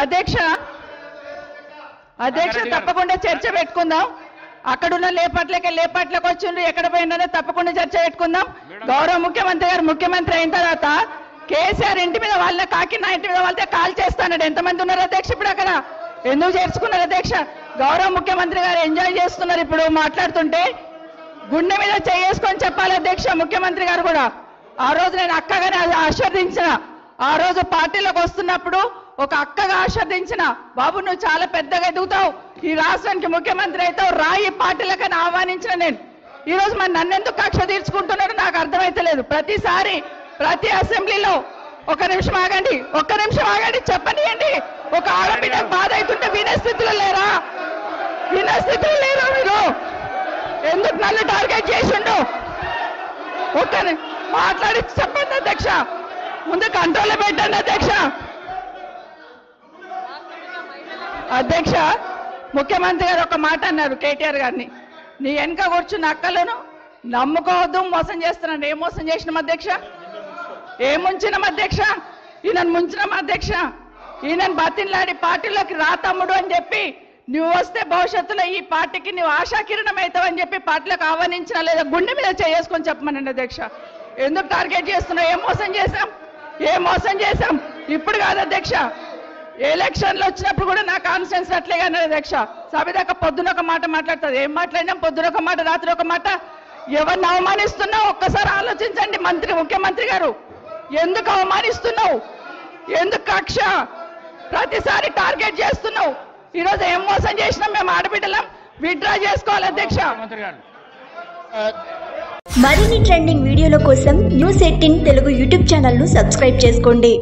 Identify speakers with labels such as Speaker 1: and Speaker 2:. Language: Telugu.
Speaker 1: అధ్యక్ష అధ్యక్ష తప్పకుండా చర్చ పెట్టుకుందాం. అక్కడున్న లేపట్లకు వచ్చిండ్రు, ఎక్కడ పోయిందో తప్పకుండా చర్చ పెట్టుకుందాం. గౌరవ ముఖ్యమంత్రి గారు ముఖ్యమంత్రి అయిన తర్వాత కేసీఆర్ ఇంటి మీద వాళ్ళ కాకినా ఇంటి మీద వాళ్ళతో కాల్ చేస్తాడు. ఎంతమంది ఉన్నారు అధ్యక్ష? ఇప్పుడు అక్కడ ఎందుకు చేర్చుకున్నారు అధ్యక్ష? గౌరవ ముఖ్యమంత్రి గారు ఎంజాయ్ చేస్తున్నారు. ఇప్పుడు మాట్లాడుతుంటే గుండె మీద చేసుకొని చెప్పాలి అధ్యక్ష. ముఖ్యమంత్రి గారు కూడా ఆ రోజు నేను అక్కగానే ఆశీర్వదించిన, ఆ రోజు పార్టీలోకి వస్తున్నప్పుడు ఒక అక్కగా ఆశీర్వదించిన, బాబు నువ్వు చాలా పెద్దగా ఎదుగుతావు, ఈ రాష్ట్రానికి ముఖ్యమంత్రి అవుతావు, రాయి పార్టీలకని ఆహ్వానించిన నేను. ఈ రోజు మరి నన్నెందుకు కక్ష తీర్చుకుంటున్నాడు నాకు అర్థమైతలేదు. ప్రతిసారి ప్రతి అసెంబ్లీలో ఒక్క నిమిషం ఆగండి చెప్పనియండి. ఒక ఆడబిడ్డ బాధ అవుతుంటే వినే స్థితిలో లేరా మీరు? ఎందుకు నన్ను టార్గెట్ చేసిండు? మాట్లాడి చెప్పండి అధ్యక్ష, ముందు కంట్రోల్లో పెట్టండి అధ్యక్ష. అధ్యక్ష ముఖ్యమంత్రి గారు ఒక మాట అన్నారు కేటీఆర్ గారిని, నీ వెనక కూర్చున్న అక్కలను నమ్ముకోవద్దు, మోసం చేస్తున్నాడు. ఏం మోసం చేసినాం అధ్యక్ష? ఏం ముంచినాం అధ్యక్ష? ఈయనను ముంచినాం అధ్యక్ష. ఈయనను బతిన్లాడి పార్టీలోకి రా తమ్ముడు అని చెప్పి, నువ్వు వస్తే భవిష్యత్తులో ఈ పార్టీకి నువ్వు ఆశాకిరణం అవుతావు అని చెప్పి పార్టీలకు ఆహ్వానించిన లేదా గుండె మీద చేసుకొని చెప్పమనండి అధ్యక్ష. ఎందుకు టార్గెట్ చేస్తున్నావు? ఏం మోసం చేశాం? ఇప్పుడు కాదు అధ్యక్ష, ఎలక్షన్లు వచ్చినప్పుడు కూడా నా కాన్ఫిడెన్స్ అట్లేగా అధ్యక్ష. సభదాకా పొద్దున ఒక మాట మాట్లాడుతుంది. ఏం మాట్లాడినాం? పొద్దున ఒక మాట, రాత్రి ఒక మాట. ఎవరిని అవమానిస్తున్నావు ఒక్కసారి ఆలోచించండి ముఖ్యమంత్రి గారు. ఎందుకు అవమానిస్తున్నావు? ఎందుకు కక్ష? ప్రతిసారి టార్గెట్ చేస్తున్నావు. ఈరోజు ఏం మోసం చేసినాం? మేము ఆడబిడ్డలం విత్డ్రా చేసుకోవాలి అధ్యక్ష.
Speaker 2: మరిన్ని ట్రెండింగ్ వీడియోల కోసం న్యూస్ 18 తెలుగు యూట్యూబ్ ఛానల్ ను సబ్స్క్రైబ్ చేసుకోండి.